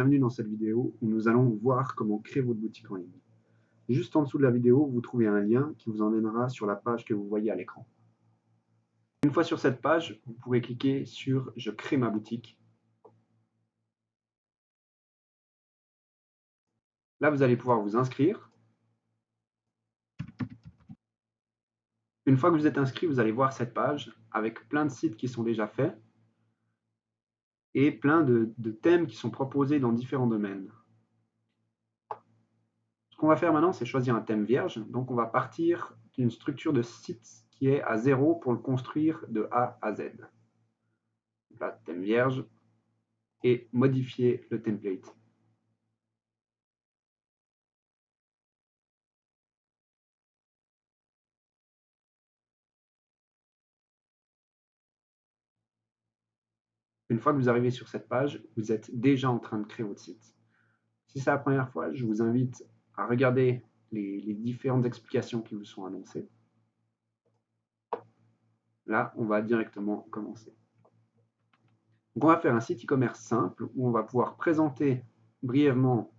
Bienvenue dans cette vidéo où nous allons voir comment créer votre boutique en ligne. Juste en dessous de la vidéo, vous trouvez un lien qui vous emmènera sur la page que vous voyez à l'écran. Une fois sur cette page, vous pourrez cliquer sur « Je crée ma boutique ». Là, vous allez pouvoir vous inscrire. Une fois que vous êtes inscrit, vous allez voir cette page avec plein de sites qui sont déjà faits et plein de thèmes qui sont proposés dans différents domaines. Ce qu'on va faire maintenant, c'est choisir un thème vierge. Donc, on va partir d'une structure de site qui est à 0 pour le construire de A à Z. Là, thème vierge et modifier le template. Une fois que vous arrivez sur cette page, vous êtes déjà en train de créer votre site. Si c'est la première fois, je vous invite à regarder les différentes explications qui vous sont annoncées. Là, on va directement commencer. Donc, on va faire un site e-commerce simple où on va pouvoir présenter brièvement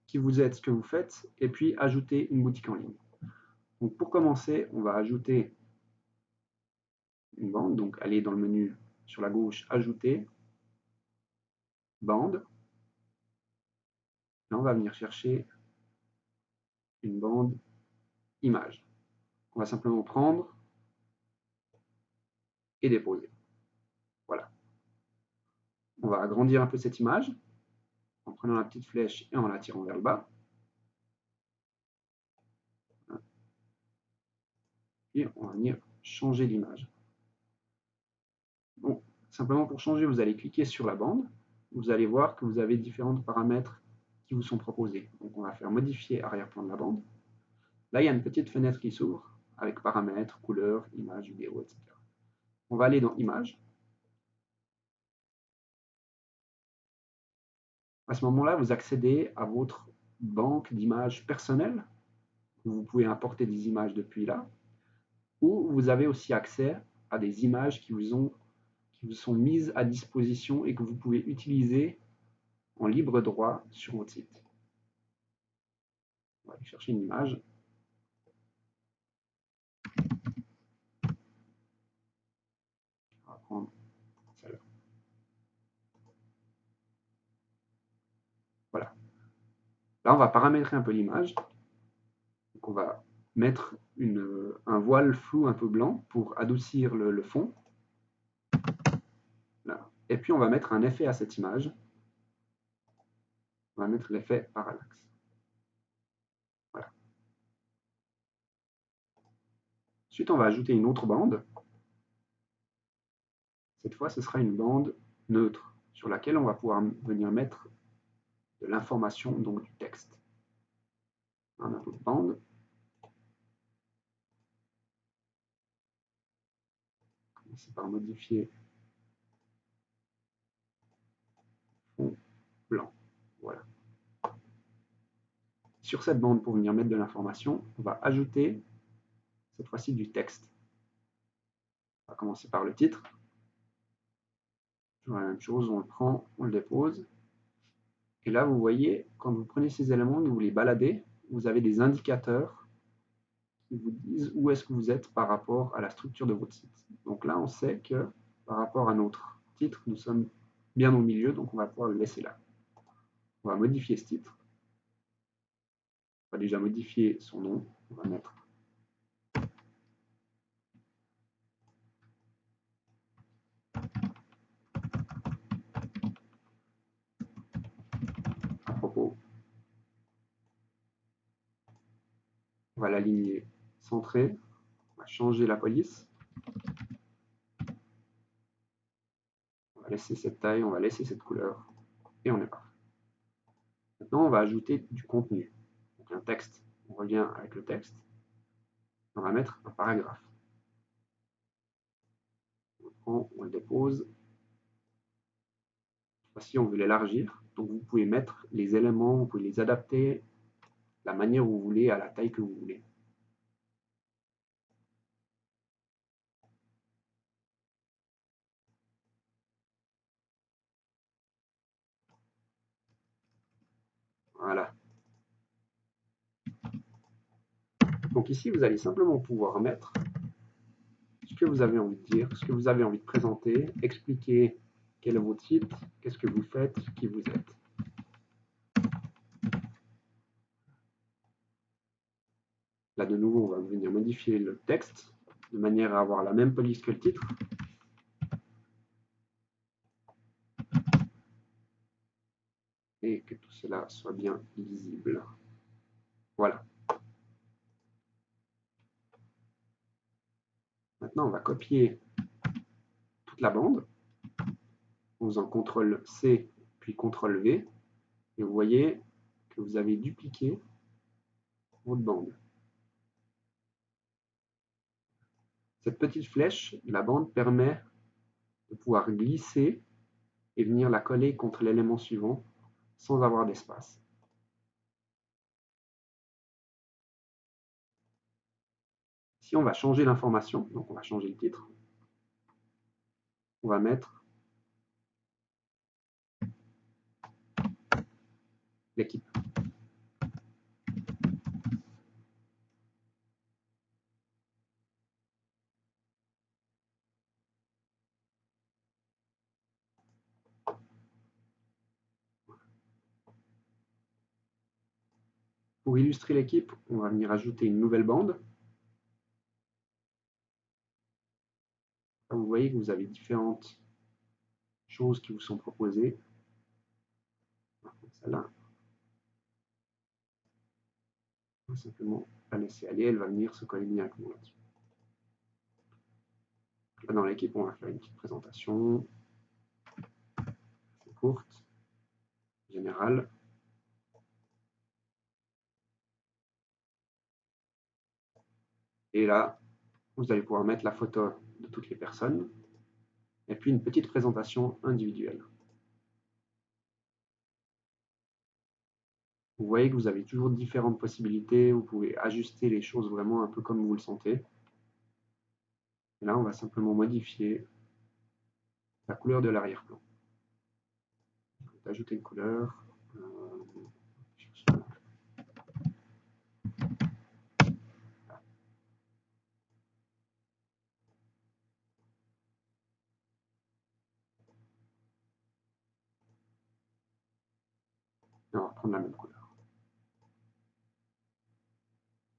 qui vous êtes, ce que vous faites, et puis ajouter une boutique en ligne. Donc, pour commencer, on va ajouter une bande. Donc, aller dans le menu sur la gauche, ajouter, bande. Là, on va venir chercher une bande image. On va simplement prendre et déposer. Voilà. On va agrandir un peu cette image en prenant la petite flèche et en la tirant vers le bas. Et on va venir changer l'image. Bon, simplement pour changer, vous allez cliquer sur la bande. Vous allez voir que vous avez différents paramètres qui vous sont proposés. Donc on va faire modifier arrière-plan de la bande. Là, il y a une petite fenêtre qui s'ouvre avec paramètres, couleurs, images, vidéo, etc. On va aller dans Images. À ce moment-là, vous accédez à votre banque d'images personnelles. Vous pouvez importer des images depuis là. Ou vous avez aussi accès à des images qui vous sont mises à disposition et que vous pouvez utiliser en libre droit sur votre site. On va aller chercher une image. On va prendre celle-là. Voilà. Là, on va paramétrer un peu l'image. Donc, on va mettre un voile flou un peu blanc pour adoucir le fond. Là. Et puis, on va mettre un effet à cette image. On va mettre l'effet parallaxe. Voilà. Ensuite, on va ajouter une autre bande. Cette fois, ce sera une bande neutre sur laquelle on va pouvoir venir mettre de l'information, donc du texte. On a notre bande. Commencer par modifier fond blanc. Voilà. Sur cette bande, pour venir mettre de l'information, on va ajouter cette fois-ci du texte. On va commencer par le titre. Toujours la même chose, on le prend, on le dépose. Et là, vous voyez, quand vous prenez ces éléments, vous les baladez, vous avez des indicateurs qui vous disent où est-ce que vous êtes par rapport à la structure de votre site. Donc là, on sait que par rapport à notre titre, nous sommes bien au milieu, donc on va pouvoir le laisser là. On va modifier ce titre. On va déjà modifier son nom. On va mettre à propos. On va l'aligner centré. On va changer la police. On va laisser cette taille, on va laisser cette couleur. Et on est parti. Maintenant, on va ajouter du contenu. Donc un texte. On revient avec le texte. On va mettre un paragraphe. On le prend, on le dépose. Voici, on veut l'élargir. Donc vous pouvez mettre les éléments, vous pouvez les adapter la manière où vous voulez, à la taille que vous voulez. Donc ici, vous allez simplement pouvoir mettre ce que vous avez envie de dire, ce que vous avez envie de présenter, expliquer quel est votre site, qu'est-ce que vous faites, qui vous êtes. Là, de nouveau, on va venir modifier le texte de manière à avoir la même police que le titre. Et que tout cela soit bien lisible. Voilà. Maintenant, on va copier toute la bande en faisant CTRL-C puis CTRL-V. Et vous voyez que vous avez dupliqué votre bande. Cette petite flèche de la bande permet de pouvoir glisser et venir la coller contre l'élément suivant sans avoir d'espace. Si on va changer l'information, donc on va changer le titre, on va mettre l'équipe. Pour illustrer l'équipe, on va venir ajouter une nouvelle bande. Vous voyez que vous avez différentes choses qui vous sont proposées. Celle-là, on va simplement la laisser aller, elle va venir se coller directement là-dessus. Là, dans l'équipe, on va faire une petite présentation courte, générale. Et là, vous allez pouvoir mettre la photo de toutes les personnes et puis une petite présentation individuelle. Vous voyez que vous avez toujours différentes possibilités, vous pouvez ajuster les choses vraiment un peu comme vous le sentez. Et là, on va simplement modifier la couleur de l'arrière-plan. Ajouter une couleur. Et on va prendre la même couleur.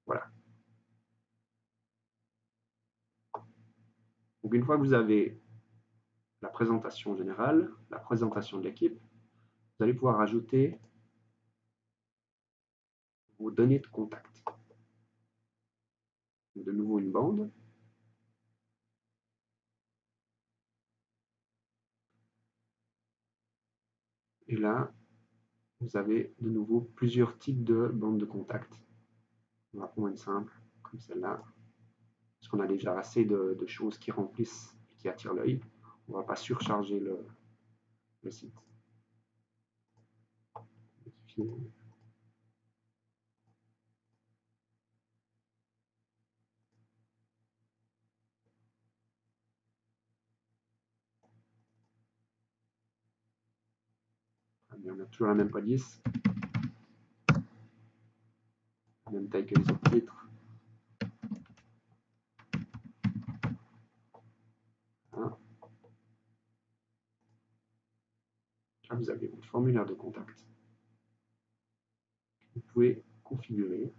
Voilà. Donc une fois que vous avez la présentation générale, la présentation de l'équipe, vous allez pouvoir ajouter vos données de contact. De nouveau une bande. Et là, vous avez de nouveau plusieurs types de bandes de contact. On va prendre une simple, comme celle-là, parce qu'on a déjà assez de choses qui remplissent et qui attirent l'œil. On ne va pas surcharger le site. On a toujours la même police, la même taille que les autres titres. Là, vous avez votre formulaire de contact. Vous pouvez configurer.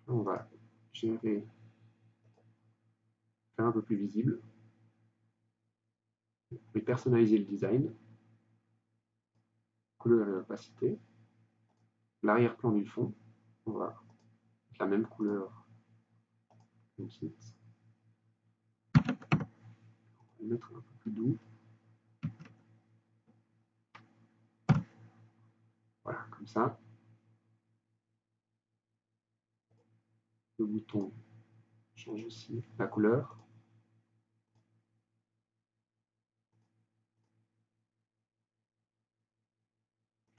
On va gérer, faire un peu plus visible. Vous pouvez personnaliser le design, couleur et opacité. L'arrière-plan du fond, on va mettre la même couleur que le site. On va le mettre un peu plus doux. Voilà, comme ça. Le bouton change aussi la couleur.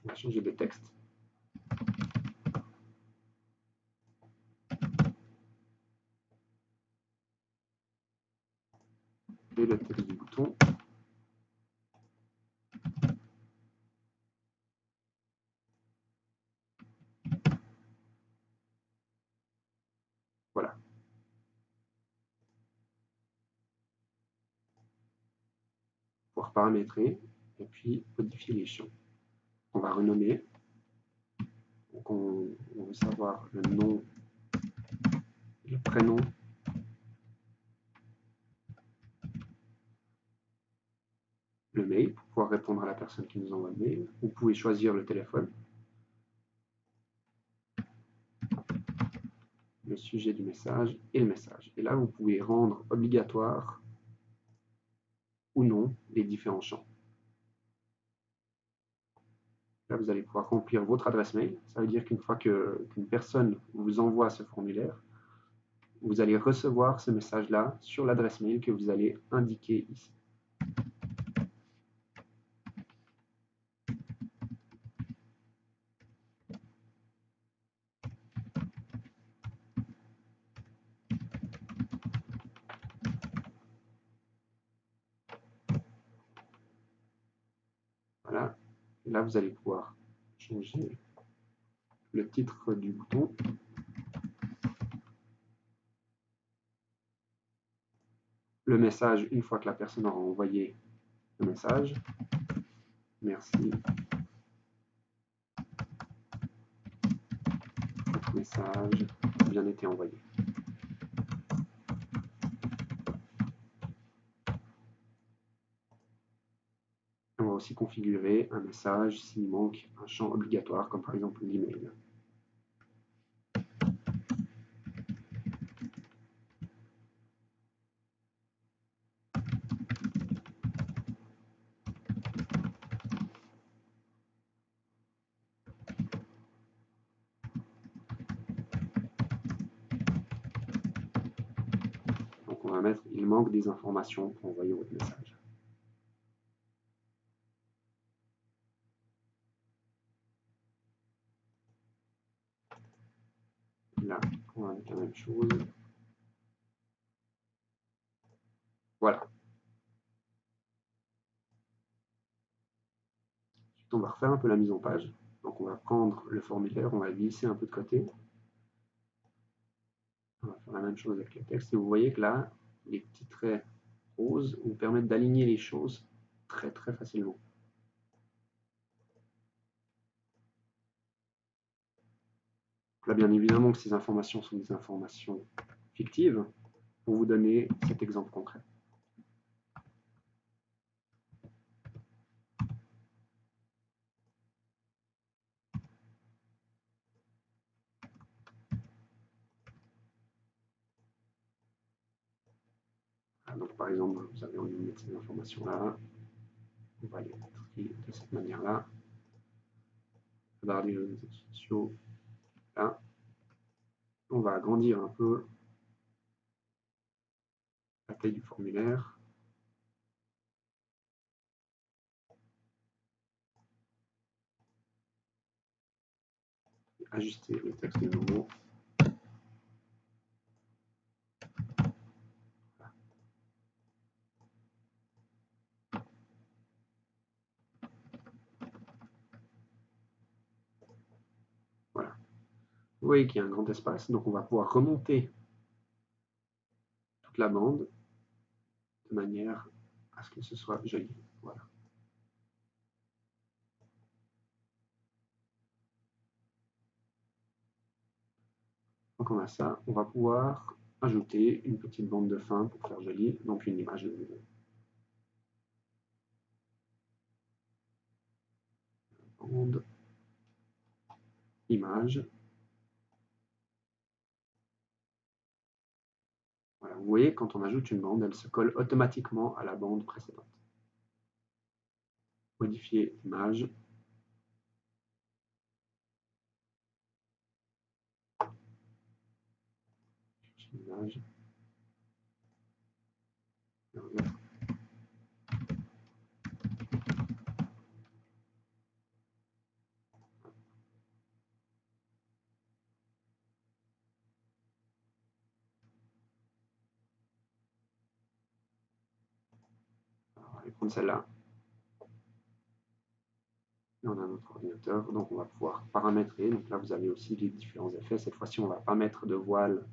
On va changer de texte. Et le texte du bouton. pouvoir paramétrer et puis modifier les champs. On va renommer. Donc on veut savoir le nom, le prénom, le mail pour pouvoir répondre à la personne qui nous envoie le mail. Vous pouvez choisir le téléphone, le sujet du message et le message. Et là, vous pouvez rendre obligatoire ou non les différents champs. Là, vous allez pouvoir remplir votre adresse mail. Ça veut dire qu'une fois qu'une personne vous envoie ce formulaire, vous allez recevoir ce message-là sur l'adresse mail que vous allez indiquer ici. Voilà. Et là, vous allez pouvoir changer le titre du bouton. Le message, une fois que la personne aura envoyé le message. Merci. Votre message a bien été envoyé. On va aussi configurer un message s'il manque un champ obligatoire, comme par exemple l'email. Donc on va mettre il manque des informations pour envoyer votre message. Là, on va mettre la même chose. Voilà. Ensuite, on va refaire un peu la mise en page. Donc on va prendre le formulaire, on va le glisser un peu de côté. On va faire la même chose avec le texte. Et vous voyez que là, les petits traits roses vous permettent d'aligner les choses très très facilement. Là, bien évidemment que ces informations sont des informations fictives pour vous donner cet exemple concret. Donc, par exemple, vous avez envie de mettre ces informations-là. On va les trier de cette manière-là. Barre des réseaux sociaux. Là. On va agrandir un peu la taille du formulaire. Ajuster le texte de nouveau. Voilà. Vous voyez qu'il y a un grand espace, donc on va pouvoir remonter toute la bande de manière à ce que ce soit joli. Voilà. Donc on a ça, on va pouvoir ajouter une petite bande de fin pour faire joli, donc une image de nouveau. Bande, image. Voilà, vous voyez, quand on ajoute une bande, elle se colle automatiquement à la bande précédente. Modifier image. Image. On va prendre celle-là. Et on a notre ordinateur, donc on va pouvoir paramétrer. Donc là, vous avez aussi les différents effets. Cette fois-ci, on ne va pas mettre de voile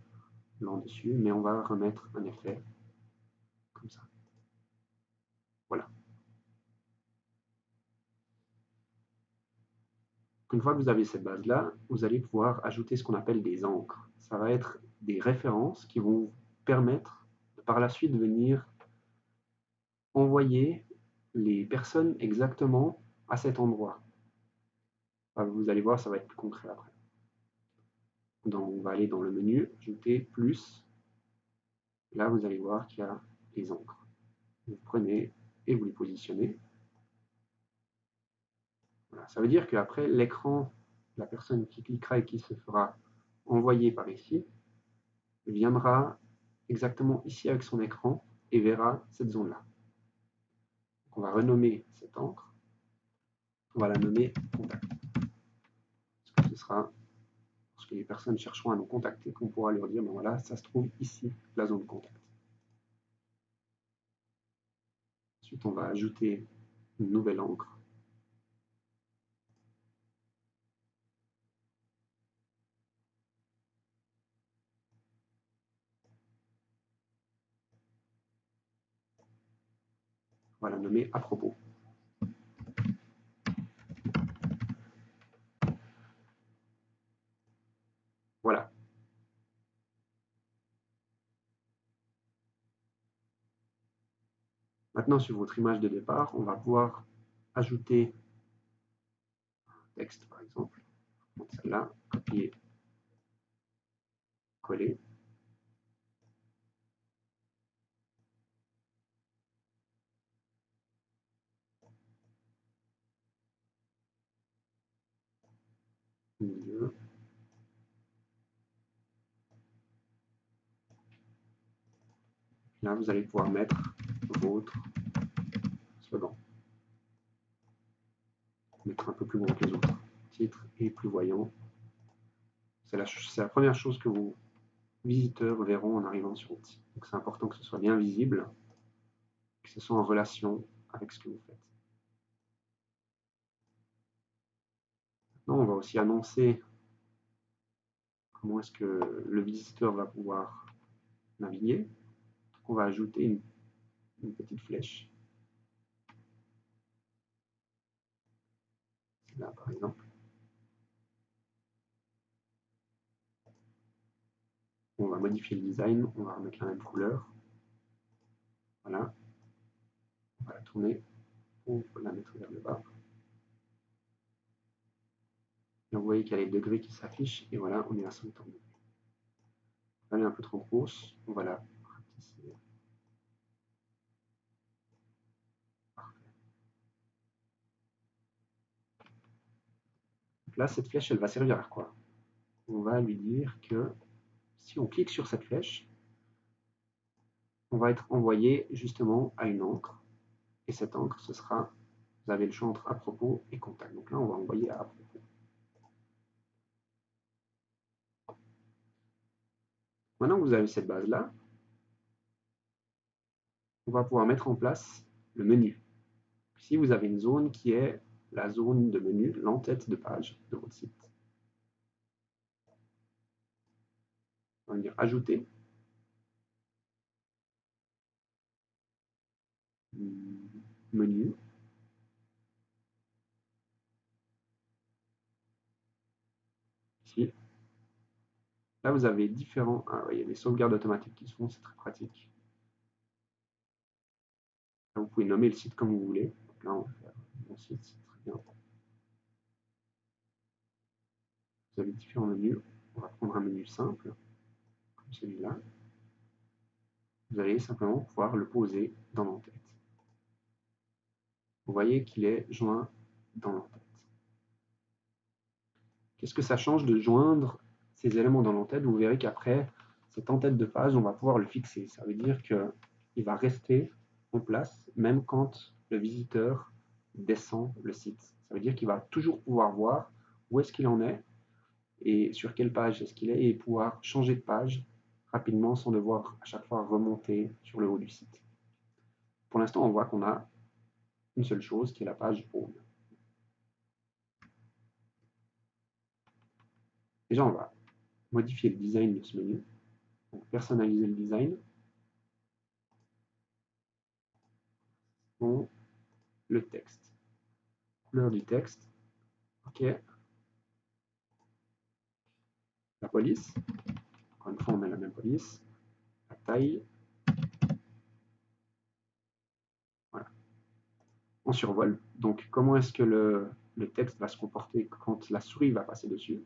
blanc dessus, mais on va remettre un effet comme ça. Voilà. Une fois que vous avez cette base-là, vous allez pouvoir ajouter ce qu'on appelle des encres. Ça va être des références qui vont vous permettre de, par la suite, venir envoyer les personnes exactement à cet endroit. Vous allez voir, ça va être plus concret après. Donc, on va aller dans le menu, ajouter plus. Là, vous allez voir qu'il y a les encres. Vous prenez et vous les positionnez. Voilà. Ça veut dire qu'après, l'écran, la personne qui cliquera et qui se fera envoyer par ici, viendra exactement ici avec son écran et verra cette zone-là. On va renommer cette encre. On va la nommer contact. Parce que ce sera, lorsque les personnes chercheront à nous contacter, qu'on pourra leur dire, ben voilà, ça se trouve ici, la zone contact. Ensuite, on va ajouter une nouvelle encre. On va la nommer à propos. Voilà. Maintenant, sur votre image de départ, on va pouvoir ajouter un texte, par exemple. Celle-là, copier, coller. Milieu. Là, vous allez pouvoir mettre votre slogan. Mettre un peu plus grand que les autres. Titre et plus voyant. C'est la première chose que vos visiteurs verront en arrivant sur le site. Donc c'est important que ce soit bien visible, que ce soit en relation avec ce que vous faites. Maintenant, on va aussi annoncer comment est-ce que le visiteur va pouvoir naviguer. Donc on va ajouter une petite flèche. Là, par exemple. On va modifier le design, on va remettre la même couleur. Voilà. On va la tourner pour la mettre vers le bas. Et vous voyez qu'il y a les degrés qui s'affichent, et voilà, on est à 180 degrés. Elle est un peu trop grosse, on va la rapetisser. Parfait. Donc là, cette flèche, elle va servir à quoi? On va lui dire que si on clique sur cette flèche, on va être envoyé justement à une encre. Et cette encre, ce sera, vous avez le choix entre à propos et contact. Donc là, on va envoyer à propos. Maintenant que vous avez cette base-là, on va pouvoir mettre en place le menu. Ici, vous avez une zone qui est la zone de menu, l'entête de page de votre site. On va dire ajouter. Menu. Ici. Là, vous avez différents. Il y a des sauvegardes automatiques qui se font, c'est très pratique. Là, vous pouvez nommer le site comme vous voulez. Donc là, on va faire mon site, c'est très bien. Vous avez différents menus. On va prendre un menu simple, comme celui-là. Vous allez simplement pouvoir le poser dans l'entête. Vous voyez qu'il est joint dans l'entête. Qu'est-ce que ça change de joindre ces éléments dans l'entête? Vous verrez qu'après, cette entête de page, on va pouvoir le fixer. Ça veut dire qu'il va rester en place, même quand le visiteur descend le site. Ça veut dire qu'il va toujours pouvoir voir où est-ce qu'il en est et sur quelle page est-ce qu'il est et pouvoir changer de page rapidement sans devoir à chaque fois remonter sur le haut du site. Pour l'instant, on voit qu'on a une seule chose qui est la page Home. Déjà, on va modifier le design de ce menu. Donc, personnaliser le design. Bon, le texte. Couleur du texte. OK. La police, encore une fois, on met la même police. La taille. Voilà. On survole. Donc, comment est-ce que le texte va se comporter quand la souris va passer dessus?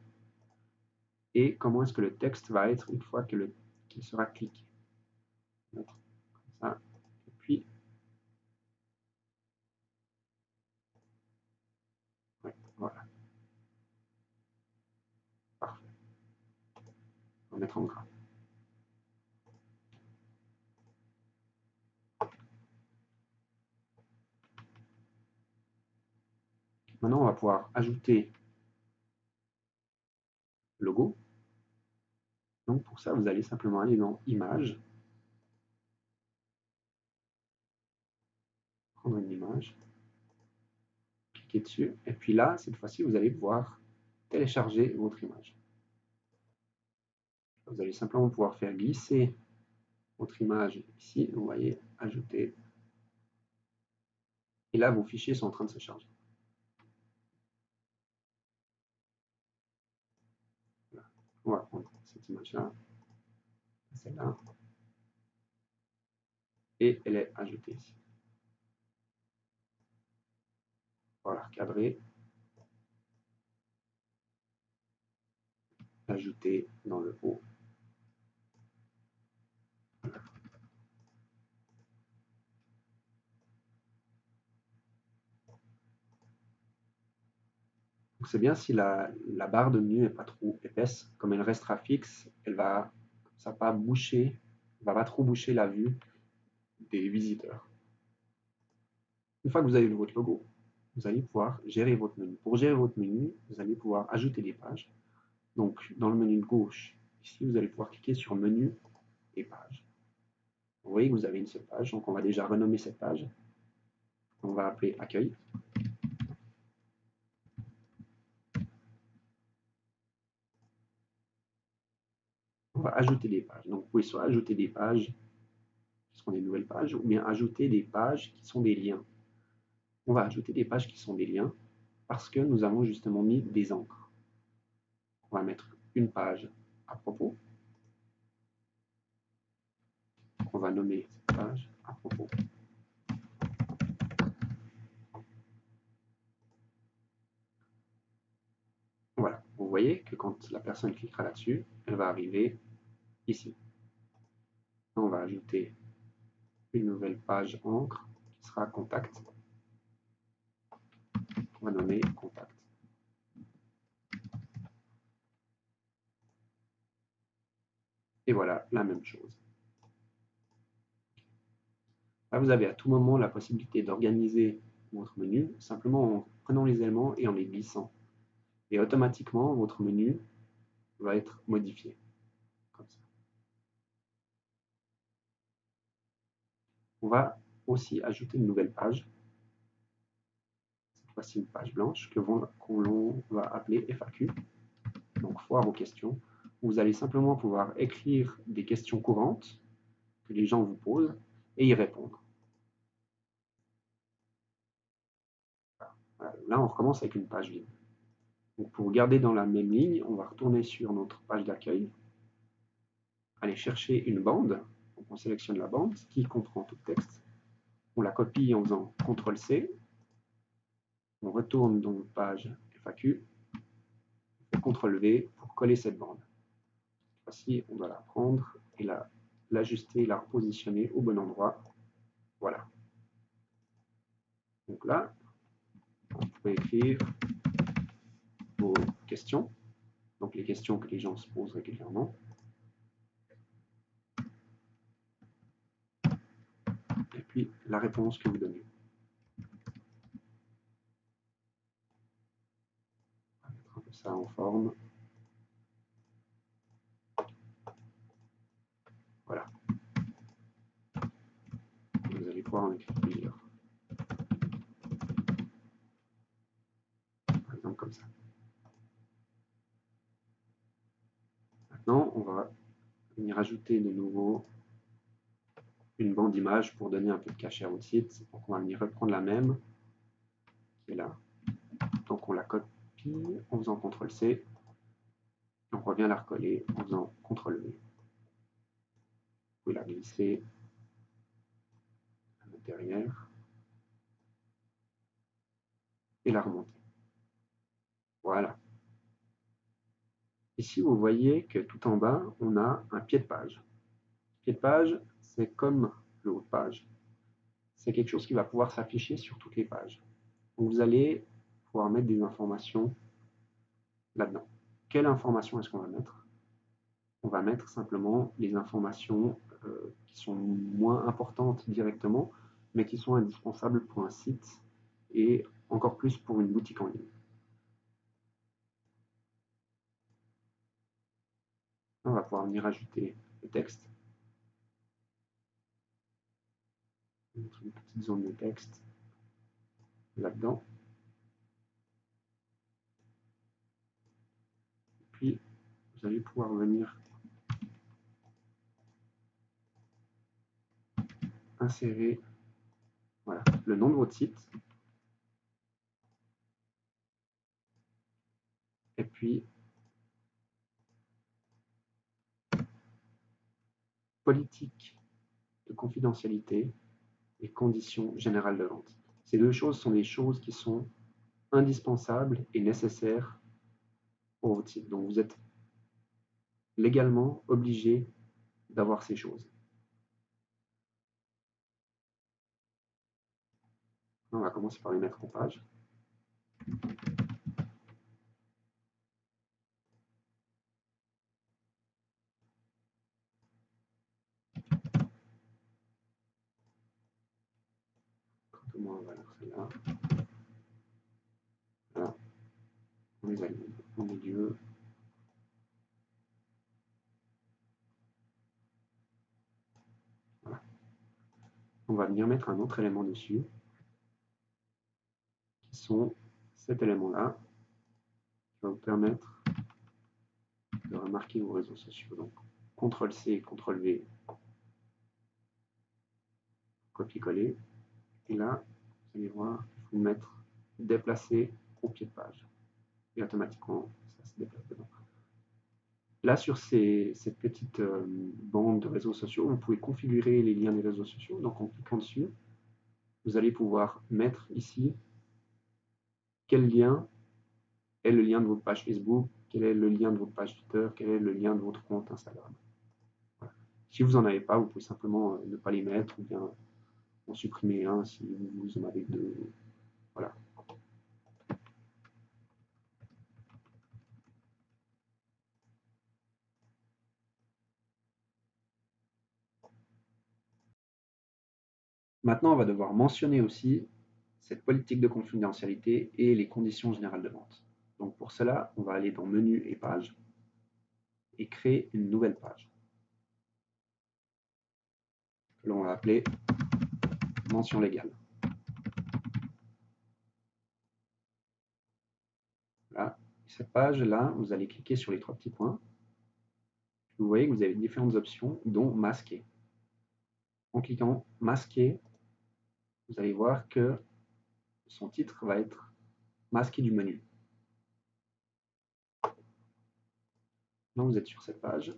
Et comment est-ce que le texte va être une fois qu'il sera cliqué? Comme ça. Et puis, ouais, voilà. Parfait. On va mettre en gras. Maintenant, on va pouvoir ajouter le logo. Donc, pour ça, vous allez simplement aller dans Images, prendre une image, cliquer dessus, et puis là, cette fois-ci, vous allez pouvoir télécharger votre image. Vous allez simplement pouvoir faire glisser votre image ici, vous voyez, ajouter, et là, vos fichiers sont en train de se charger. Voilà. On va prendre cette image-là, celle-là, et elle est ajoutée ici. On va la recadrer, l'ajouter dans le haut. C'est bien si la barre de menu n'est pas trop épaisse, comme elle restera fixe, elle va ça pas boucher, va pas trop boucher la vue des visiteurs. Une fois que vous avez votre logo, vous allez pouvoir gérer votre menu. Pour gérer votre menu, vous allez pouvoir ajouter des pages. Donc, dans le menu de gauche, ici, vous allez pouvoir cliquer sur Menu et Pages. Vous voyez que vous avez une seule page, donc on va déjà renommer cette page. On va appeler Accueil. On va ajouter des pages. Donc, vous pouvez soit ajouter des pages qui sont des nouvelles pages, ou bien ajouter des pages qui sont des liens. On va ajouter des pages qui sont des liens parce que nous avons justement mis des encres. On va mettre une page à propos. On va nommer cette page à propos. Voilà, vous voyez que quand la personne cliquera là-dessus, elle va arriver ici. On va ajouter une nouvelle page encre qui sera contact. On va nommer contact. Et voilà, la même chose. Là, vous avez à tout moment la possibilité d'organiser votre menu simplement en prenant les éléments et en les glissant. Et automatiquement, votre menu va être modifié. Comme ça. On va aussi ajouter une nouvelle page. Cette fois-ci, une page blanche qu'on va appeler FAQ. Donc, foire aux questions. Vous allez simplement pouvoir écrire des questions courantes que les gens vous posent et y répondre. Voilà. Là, on recommence avec une page vide. Donc, pour garder dans la même ligne, on va retourner sur notre page d'accueil, aller chercher une bande. Donc, on sélectionne la bande qui comprend tout le texte. On la copie en faisant CTRL-C. On retourne dans notre page FAQ. On fait CTRL-V pour coller cette bande. Cette fois-ci, on doit la prendre et l'ajuster, la repositionner au bon endroit. Voilà. Donc là, vous pouvez écrire vos questions, donc les questions que les gens se posent régulièrement. Et puis la réponse que vous donnez. On va mettre un peu ça en forme. Voilà. Et vous allez pouvoir en écrire plusieurs. Par exemple comme ça. Maintenant, on va venir ajouter de nouveau une bande d'image pour donner un peu de cachet à votre site. Donc on va venir reprendre la même qui est là. Donc on la copie en faisant CTRL-C. On revient la recoller en faisant CTRL-V. Vous pouvez la glisser à l'intérieur et la remonter. Voilà. Ici, vous voyez que tout en bas, on a un pied de page. Le pied de page, c'est comme le haut de page. C'est quelque chose qui va pouvoir s'afficher sur toutes les pages. Donc, vous allez pouvoir mettre des informations là-dedans. Quelle information est-ce qu'on va mettre? On va mettre simplement les informations qui sont moins importantes directement, mais qui sont indispensables pour un site et encore plus pour une boutique en ligne. On va pouvoir venir ajouter le texte. Une petite zone de texte là-dedans. Puis, vous allez pouvoir venir insérer voilà, le nom de votre site. Et puis, politique de confidentialité et conditions générales de vente. Ces deux choses sont des choses qui sont indispensables et nécessaires pour votre site. Donc, vous êtes légalement obligé d'avoir ces choses. On va commencer par les mettre en page. Comment on va faire celle-là? Voilà. On les aligne au milieu. Voilà. On va venir mettre un autre élément dessus, qui sont cet élément-là, qui va vous permettre de remarquer vos réseaux sociaux. Donc, CTRL-C, CTRL-V, copier-coller. Et là, vous allez voir, il faut mettre déplacer au pied de page. Et automatiquement, ça se déplace dedans. Là, sur cette petite bande de réseaux sociaux, vous pouvez configurer les liens des réseaux sociaux. Donc, en cliquant dessus, vous allez pouvoir mettre ici quel lien est le lien de votre page Facebook, quel est le lien de votre page Twitter, quel est le lien de votre compte Instagram. Voilà. Si vous n'en avez pas, vous pouvez simplement ne pas les mettre ou bien en supprimer un si vous en avez deux. Voilà. Maintenant, on va devoir mentionner aussi cette politique de confidentialité et les conditions générales de vente. Donc pour cela, on va aller dans Menu et Pages et créer une nouvelle page que l'on va appeler Mention légale. Là, cette page-là, vous allez cliquer sur les trois petits points. Vous voyez que vous avez différentes options, dont Masquer. En cliquant Masquer, vous allez voir que son titre va être masqué du menu. Donc vous êtes sur cette page.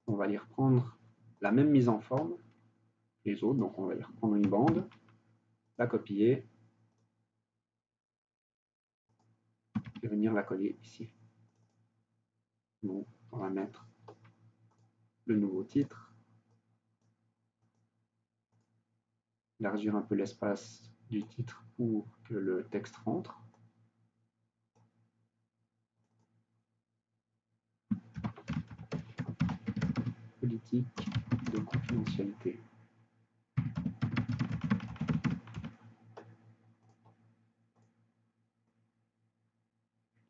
On va aller reprendre la même mise en forme que les autres. Donc on va aller reprendre une bande, la copier et venir la coller ici. Donc on va mettre le nouveau titre, élargir un peu l'espace du titre pour que le texte rentre. Politique de confidentialité.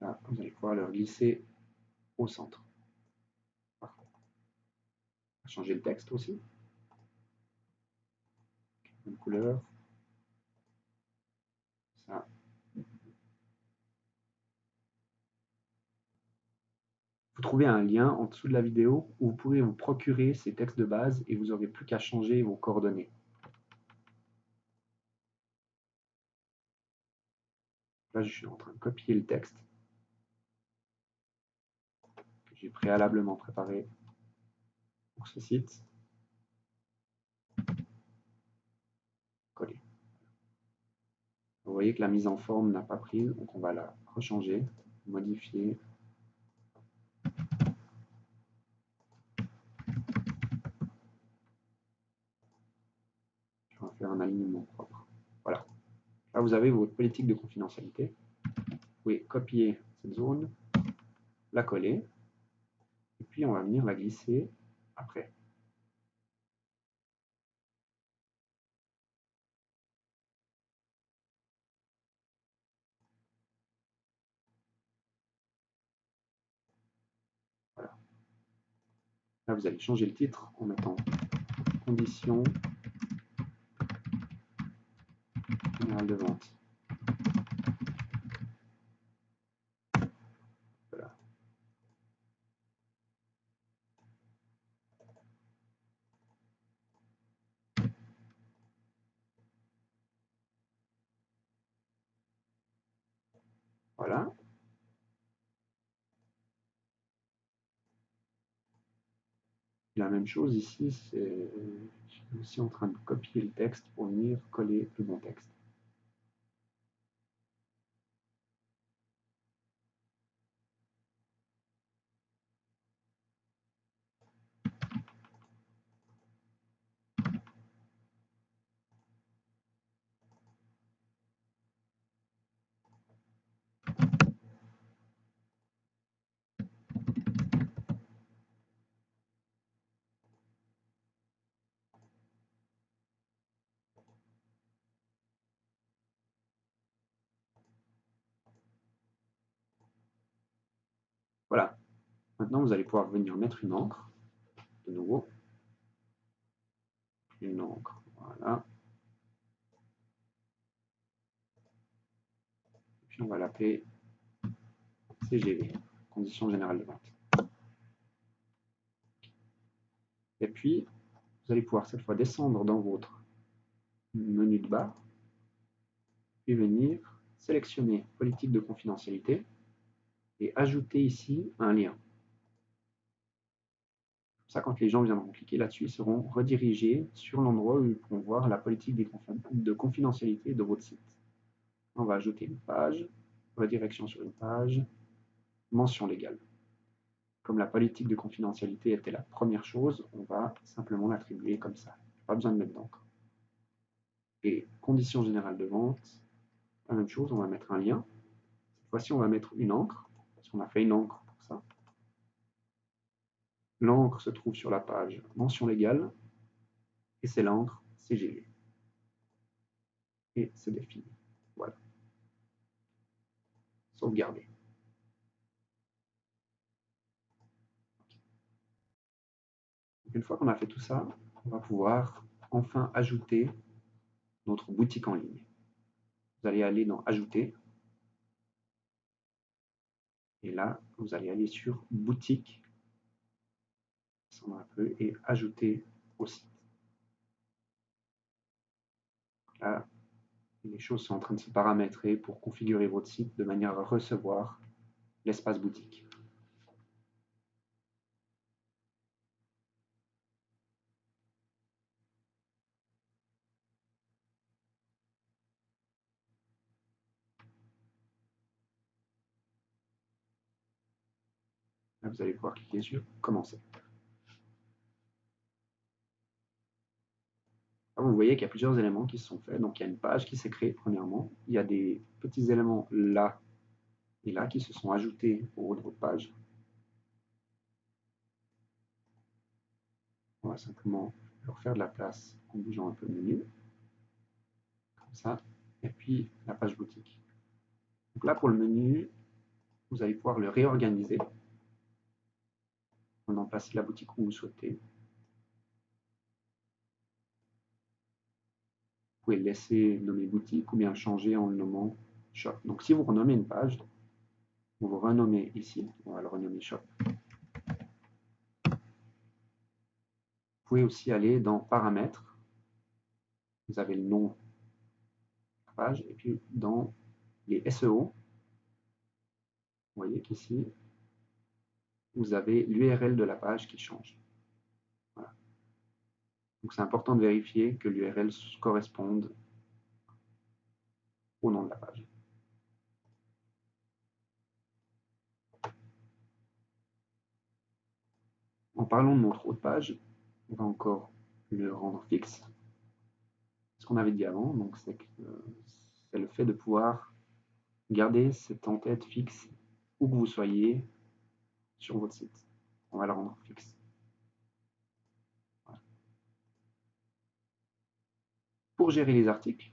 Là, vous allez pouvoir le glisser au centre. Parfait. On va changer le texte aussi. Une couleur. Ça. Vous trouvez un lien en dessous de la vidéo où vous pourrez vous procurer ces textes de base et vous n'aurez plus qu'à changer vos coordonnées. Là, je suis en train de copier le texte que j'ai préalablement préparé pour ce site. Coller. Vous voyez que la mise en forme n'a pas pris, donc on va la rechanger, modifier. On va faire un alignement propre. Voilà. Là, vous avez votre politique de confidentialité. Vous pouvez copier cette zone, la coller, et puis on va venir la glisser après. Voilà. Là, vous allez changer le titre en mettant conditions générales de vente. Voilà. Voilà. La même chose ici, je suis aussi en train de copier le texte pour venir coller le bon texte. Voilà. Maintenant, vous allez pouvoir venir mettre une encre, de nouveau. Une encre, voilà. Et puis on va l'appeler CGV, conditions générales de vente. Et puis, vous allez pouvoir cette fois descendre dans votre menu de bas et venir sélectionner politique de confidentialité et ajouter ici un lien. Ça, quand les gens viendront cliquer là-dessus, ils seront redirigés sur l'endroit où ils pourront voir la politique de confidentialité de votre site. On va ajouter une page, redirection sur une page, mention légale. Comme la politique de confidentialité était la première chose, on va simplement l'attribuer comme ça. Pas besoin de mettre d'encre. Et conditions générales de vente, la même chose, on va mettre un lien. Cette fois-ci, on va mettre une encre, parce qu'on a fait une encre pour ça. L'encre se trouve sur la page mention légale, et c'est l'encre CGV. Et c'est défini. Voilà. Sauvegarder. Une fois qu'on a fait tout ça, on va pouvoir enfin ajouter notre boutique en ligne. Vous allez aller dans Ajouter. Et là, vous allez aller sur Boutique, descendre un peu, et Ajouter au site. Là, les choses sont en train de se paramétrer pour configurer votre site de manière à recevoir l'espace boutique. Là, vous allez pouvoir cliquer sur Commencer. Là, vous voyez qu'il y a plusieurs éléments qui se sont faits. Donc, il y a une page qui s'est créée, premièrement. Il y a des petits éléments là et là qui se sont ajoutés au haut de votre page. On va simplement leur faire de la place en bougeant un peu le menu. Comme ça. Et puis, la page boutique. Donc là, pour le menu, vous allez pouvoir le réorganiser en emplacer la boutique où vous souhaitez. Vous pouvez le laisser nommer boutique ou bien changer en le nommant shop. Donc si vous renommez une page, vous vous renommez ici, on va le renommer shop. Vous pouvez aussi aller dans paramètres, vous avez le nom de la page, et puis dans les SEO, vous voyez qu'ici, vous avez l'URL de la page qui change. Voilà. Donc c'est important de vérifier que l'URL corresponde au nom de la page. En parlant de notre haut de page, on va encore le rendre fixe. Ce qu'on avait dit avant, donc c'est le fait de pouvoir garder cette en-tête fixe où que vous soyez sur votre site. On va le rendre fixe. Voilà. Pour gérer les articles,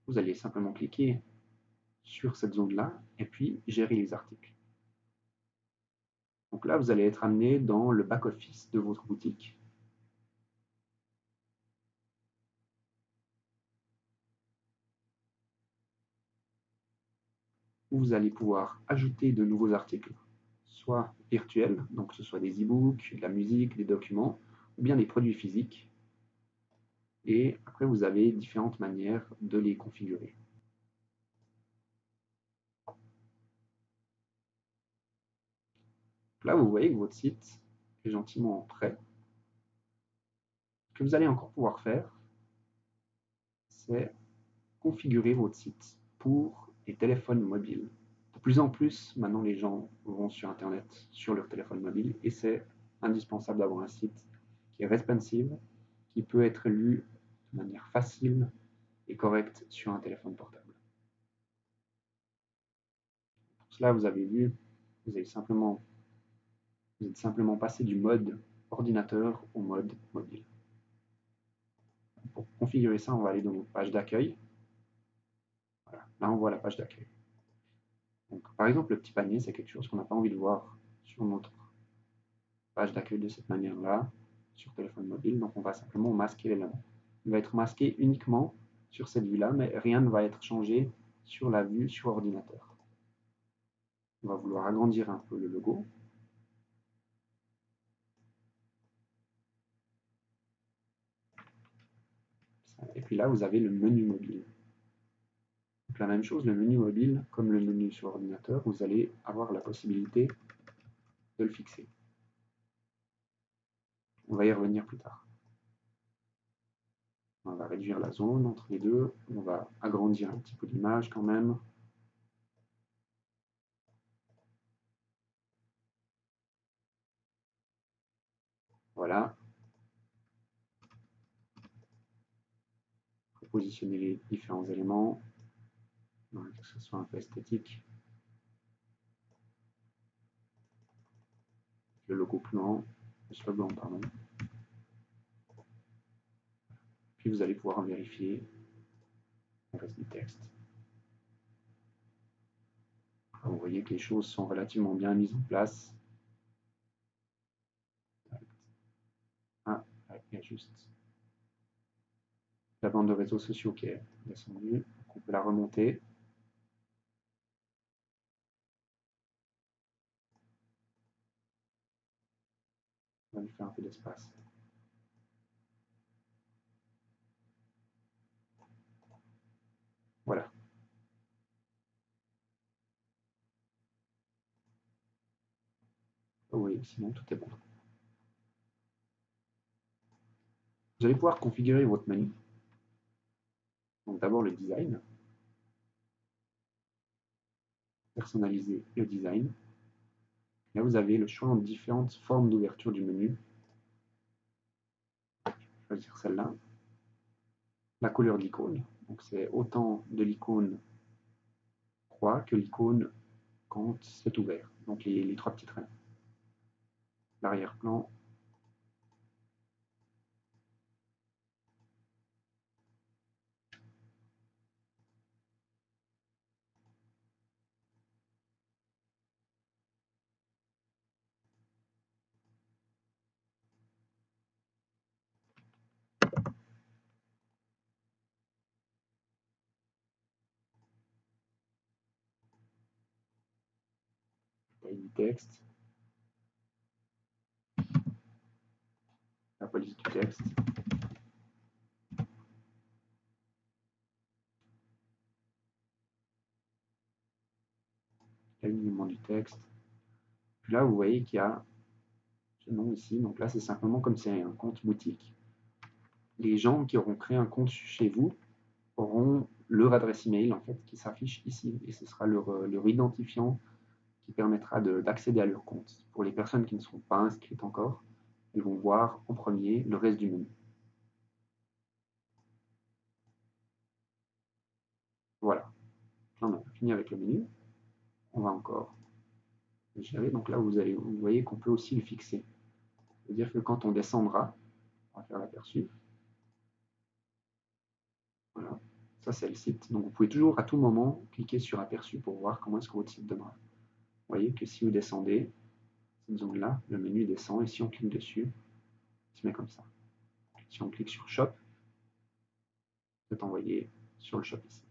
vous allez simplement cliquer sur cette zone-là et puis gérer les articles. Donc là, vous allez être amené dans le back-office de votre boutique. Où vous allez pouvoir ajouter de nouveaux articles, soit virtuels, donc que ce soit des e-books, de la musique, des documents, ou bien des produits physiques. Et après, vous avez différentes manières de les configurer. Là, vous voyez que votre site est gentiment prêt. Ce que vous allez encore pouvoir faire, c'est configurer votre site pour les téléphones mobiles. De plus en plus, maintenant, les gens vont sur Internet, sur leur téléphone mobile, et c'est indispensable d'avoir un site qui est responsive, qui peut être lu de manière facile et correcte sur un téléphone portable. Pour cela, vous avez vu, vous êtes simplement passé du mode ordinateur au mode mobile. Pour configurer ça, on va aller dans notre page d'accueil. Voilà, là on voit la page d'accueil. Donc, par exemple, le petit panier, c'est quelque chose qu'on n'a pas envie de voir sur notre page d'accueil de cette manière-là, sur téléphone mobile. Donc, on va simplement masquer l'élément. Il va être masqué uniquement sur cette vue-là, mais rien ne va être changé sur la vue sur ordinateur. On va vouloir agrandir un peu le logo. Et puis là, vous avez le menu mobile. Donc la même chose, le menu mobile, comme le menu sur ordinateur, vous allez avoir la possibilité de le fixer. On va y revenir plus tard. On va réduire la zone entre les deux. On va agrandir un petit peu l'image quand même. Voilà. Pour positionner les différents éléments, que ce soit un peu esthétique. Le logo plus grand, le slogan, pardon. Puis vous allez pouvoir vérifier le reste du texte. Vous voyez que les choses sont relativement bien mises en place. Ah, il y a juste la bande de réseaux sociaux qui est descendue. On peut la remonter. On va lui faire un peu d'espace. Voilà. Oui, sinon tout est bon. Vous allez pouvoir configurer votre menu. Donc d'abord le design. Personnaliser le design. Là, vous avez le choix entre différentes formes d'ouverture du menu. Je vais choisir celle-là. La couleur d'icône. Donc c'est autant de l'icône croix que l'icône quand c'est ouvert. Donc les trois petits traits. L'arrière-plan. Taille du texte. La police du texte. L'alignement du texte. Puis là, vous voyez qu'il y a ce nom ici. Donc là, c'est simplement comme c'est un compte boutique. Les gens qui auront créé un compte chez vous auront leur adresse email en fait qui s'affiche ici et ce sera leur identifiant qui permettra d'accéder à leur compte. Pour les personnes qui ne sont pas inscrites encore, elles vont voir en premier le reste du menu. Voilà. Là, on a fini avec le menu. On va encore gérer. Donc là, vous voyez qu'on peut aussi le fixer. C'est-à-dire que quand on descendra, on va faire l'aperçu. Voilà. Ça, c'est le site. Donc vous pouvez toujours à tout moment cliquer sur aperçu pour voir comment est-ce que votre site donnera. Vous voyez que si vous descendez, cette zone-là, le menu descend et si on clique dessus, il se met comme ça. Si on clique sur Shop, vous êtes envoyé sur le Shop ici.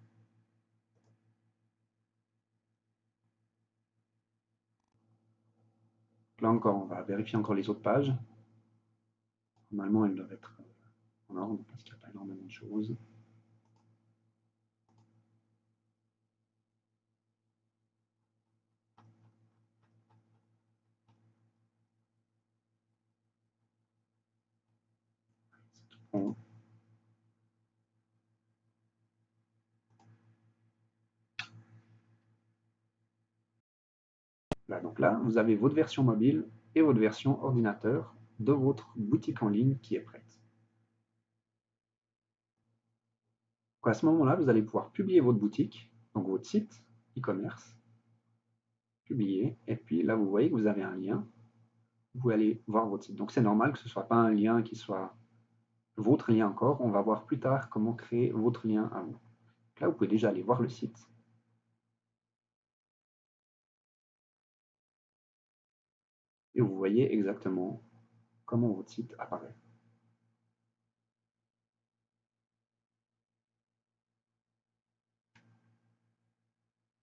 Là encore, on va vérifier encore les autres pages. Normalement, elles doivent être en ordre parce qu'il n'y a pas énormément de choses. Bon. Là, donc là, vous avez votre version mobile et votre version ordinateur de votre boutique en ligne qui est prête. Donc à ce moment-là, vous allez pouvoir publier votre boutique, donc votre site e-commerce, publier, et puis là, vous voyez que vous avez un lien, vous pouvez aller voir votre site. Donc c'est normal que ce ne soit pas un lien qui soit votre lien encore, on va voir plus tard comment créer votre lien à vous. Là, vous pouvez déjà aller voir le site. Et vous voyez exactement comment votre site apparaît.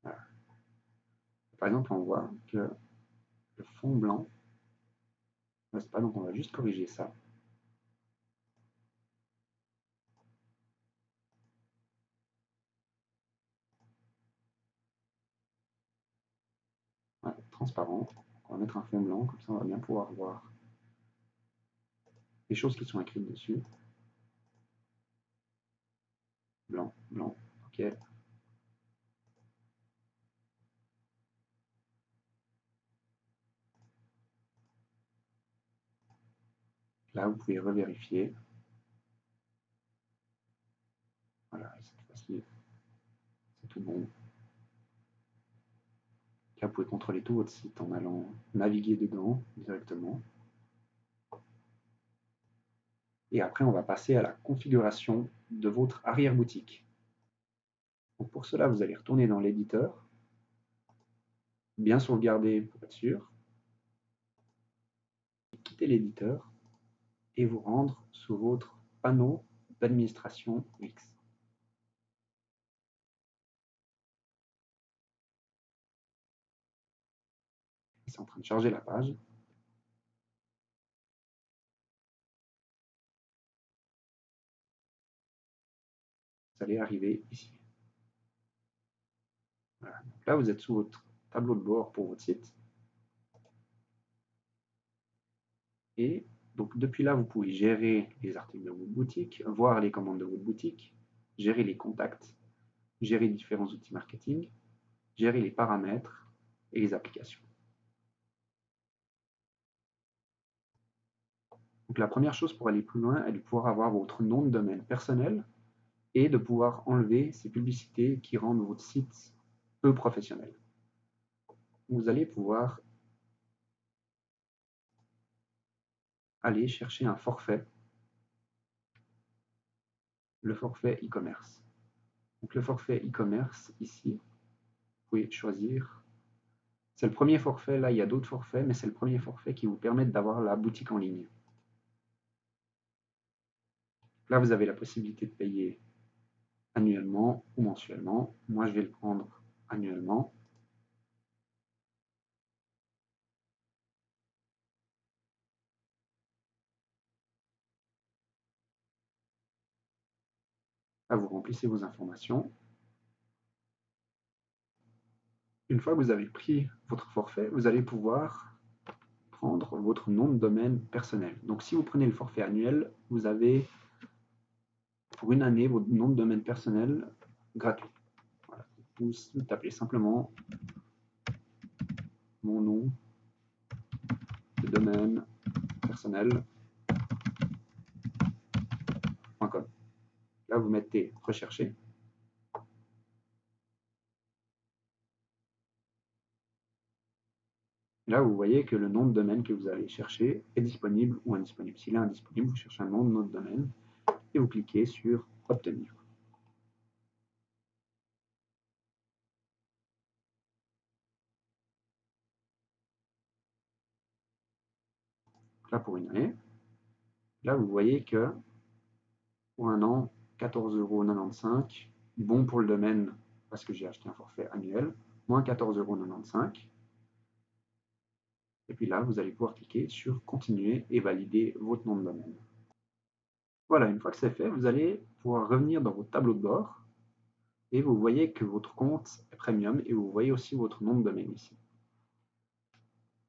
Voilà. Par exemple, on voit que le fond blanc ne reste pas, donc on va juste corriger ça. Ouais, transparent. On va mettre un fond blanc, comme ça on va bien pouvoir voir les choses qui sont écrites dessus. Blanc, blanc, ok. Là, vous pouvez revérifier. Voilà, cette fois-ci, c'est tout bon. Là, vous pouvez contrôler tout votre site en allant naviguer dedans directement. Et après, on va passer à la configuration de votre arrière-boutique. Donc pour cela, vous allez retourner dans l'éditeur, bien sauvegarder pour être sûr, quitter l'éditeur et vous rendre sur votre panneau d'administration Wix. C'est en train de charger la page. Vous allez arriver ici. Voilà. Donc là, vous êtes sous votre tableau de bord pour votre site. Et donc depuis là, vous pouvez gérer les articles de votre boutique, voir les commandes de votre boutique, gérer les contacts, gérer différents outils marketing, gérer les paramètres et les applications. Donc la première chose pour aller plus loin est de pouvoir avoir votre nom de domaine personnel et de pouvoir enlever ces publicités qui rendent votre site peu professionnel. Vous allez pouvoir aller chercher un forfait, le forfait e-commerce. Donc le forfait e-commerce, ici, vous pouvez choisir. C'est le premier forfait, là il y a d'autres forfaits, mais c'est le premier forfait qui vous permet d'avoir la boutique en ligne. Là vous avez la possibilité de payer annuellement ou mensuellement. Moi je vais le prendre annuellement. Là vous remplissez vos informations. Une fois que vous avez pris votre forfait, vous allez pouvoir prendre votre nom de domaine personnel. Donc si vous prenez le forfait annuel, vous avez pour une année votre nom de domaine personnel gratuit. Voilà. Vous tapez simplement mon nom de domaine personnel.com. Là, vous mettez rechercher. Là, vous voyez que le nom de domaine que vous allez chercher est disponible ou indisponible. S'il est indisponible, vous cherchez un nom de notre domaine et vous cliquez sur obtenir. Là, pour une année, là, vous voyez que pour un an, 14,95 €, bon pour le domaine parce que j'ai acheté un forfait annuel, moins 14,95 €. Et puis là, vous allez pouvoir cliquer sur continuer et valider votre nom de domaine. Voilà, une fois que c'est fait, vous allez pouvoir revenir dans votre tableau de bord et vous voyez que votre compte est premium et vous voyez aussi votre nom de domaine ici.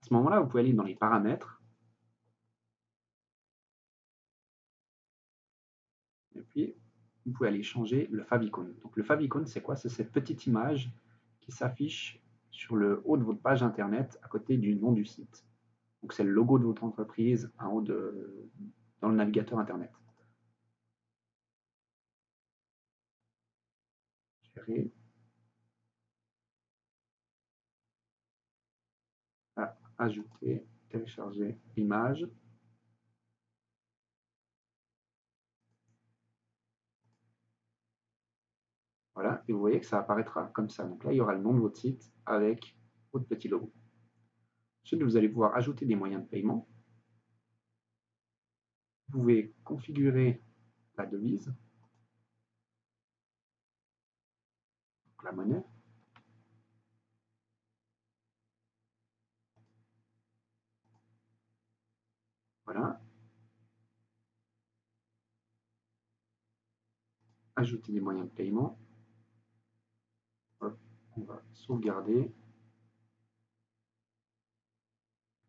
À ce moment-là, vous pouvez aller dans les paramètres et puis vous pouvez aller changer le favicon. Donc le favicon, c'est quoi? C'est cette petite image qui s'affiche sur le haut de votre page internet à côté du nom du site. Donc c'est le logo de votre entreprise en haut dans le navigateur internet. Gérer, ajouter, télécharger l'image. Voilà, et vous voyez que ça apparaîtra comme ça. Donc là, il y aura le nom de votre site avec votre petit logo. Ensuite, vous allez pouvoir ajouter des moyens de paiement. Vous pouvez configurer la devise, donc la monnaie. Voilà. Ajouter des moyens de paiement. Hop, on va sauvegarder.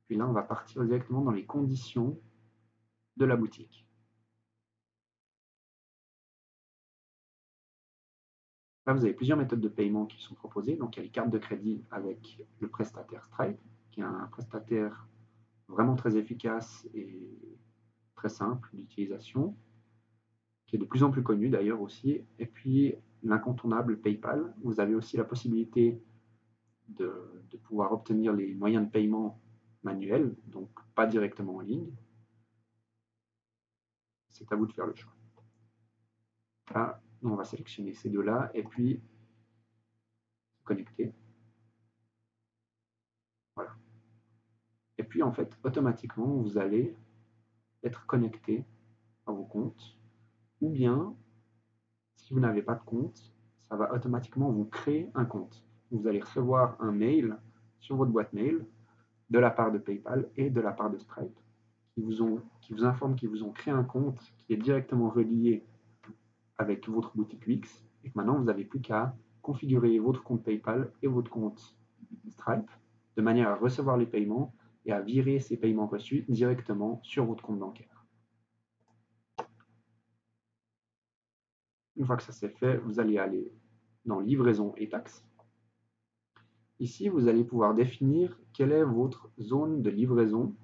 Puis là, on va partir directement dans les conditions de la boutique. Là, vous avez plusieurs méthodes de paiement qui sont proposées. Donc, il y a les cartes de crédit avec le prestataire Stripe, qui est un prestataire vraiment très efficace et très simple d'utilisation, qui est de plus en plus connu d'ailleurs aussi. Et puis, l'incontournable PayPal. Vous avez aussi la possibilité de pouvoir obtenir les moyens de paiement manuels, donc pas directement en ligne. C'est à vous de faire le choix. Là, on va sélectionner ces deux-là et puis connecter. Voilà. Et puis, en fait, automatiquement, vous allez être connecté à vos comptes. Ou bien, si vous n'avez pas de compte, ça va automatiquement vous créer un compte. Vous allez recevoir un mail sur votre boîte mail de la part de PayPal et de la part de Stripe qui vous informent qu'ils vous ont créé un compte qui est directement relié avec votre boutique Wix et que maintenant vous n'avez plus qu'à configurer votre compte PayPal et votre compte Stripe de manière à recevoir les paiements et à virer ces paiements reçus directement sur votre compte bancaire. Une fois que ça c'est fait, vous allez aller dans livraison et taxes. Ici, vous allez pouvoir définir quelle est votre zone de livraison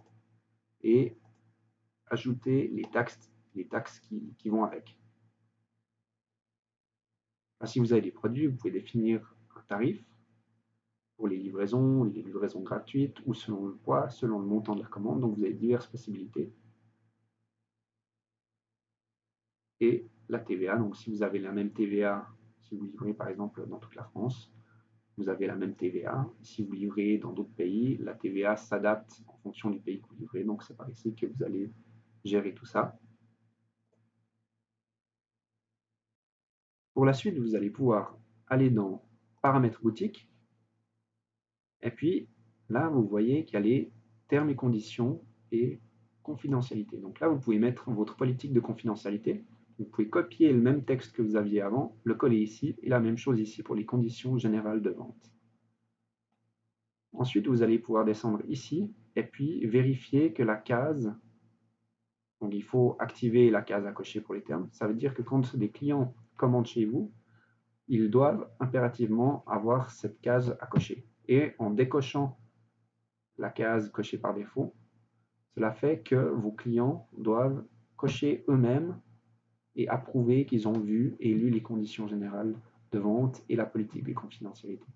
et ajouter les taxes qui vont avec. Si vous avez des produits, vous pouvez définir un tarif pour les livraisons gratuites ou selon le poids, selon le montant de la commande. Donc vous avez diverses possibilités. Et la TVA, donc si vous avez la même TVA, si vous livrez par exemple dans toute la France, vous avez la même TVA. Si vous livrez dans d'autres pays, la TVA s'adapte en fonction du pays que vous livrez. Donc c'est par ici que vous allez gérer tout ça. Pour la suite, vous allez pouvoir aller dans paramètres boutique. Et puis là, vous voyez qu'il y a les termes et conditions et confidentialité. Donc là, vous pouvez mettre votre politique de confidentialité. Vous pouvez copier le même texte que vous aviez avant, le coller ici, et la même chose ici pour les conditions générales de vente. Ensuite, vous allez pouvoir descendre ici et puis vérifier que la case, donc il faut activer la case à cocher pour les termes, ça veut dire que quand des clients commandent chez vous, ils doivent impérativement avoir cette case à cocher. Et en décochant la case cochée par défaut, cela fait que vos clients doivent cocher eux-mêmes et approuver qu'ils ont vu et lu les conditions générales de vente et la politique de confidentialité.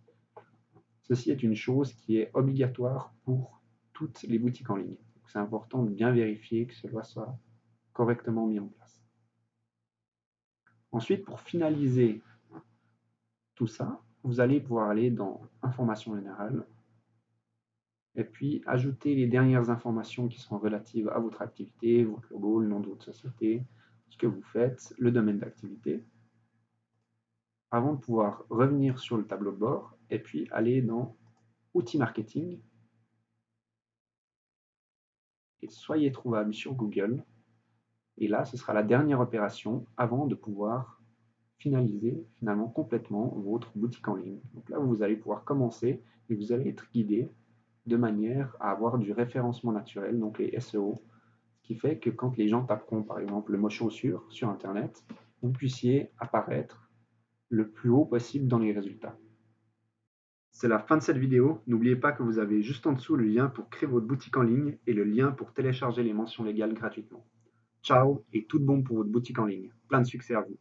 Ceci est une chose qui est obligatoire pour toutes les boutiques en ligne. C'est important de bien vérifier que cela soit correctement mis en place. Ensuite, pour finaliser tout ça, vous allez pouvoir aller dans Informations générales et puis ajouter les dernières informations qui sont relatives à votre activité, votre logo, le nom de votre société, ce que vous faites, le domaine d'activité, avant de pouvoir revenir sur le tableau de bord et puis aller dans Outils marketing et soyez trouvable sur Google. Et là, ce sera la dernière opération avant de pouvoir finaliser finalement complètement votre boutique en ligne. Donc là, vous allez pouvoir commencer et vous allez être guidé de manière à avoir du référencement naturel, donc les SEO, ce qui fait que quand les gens taperont par exemple le mot chaussure sur Internet, vous puissiez apparaître le plus haut possible dans les résultats. C'est la fin de cette vidéo. N'oubliez pas que vous avez juste en dessous le lien pour créer votre boutique en ligne et le lien pour télécharger les mentions légales gratuitement. Ciao et tout de bon pour votre boutique en ligne. Plein de succès à vous.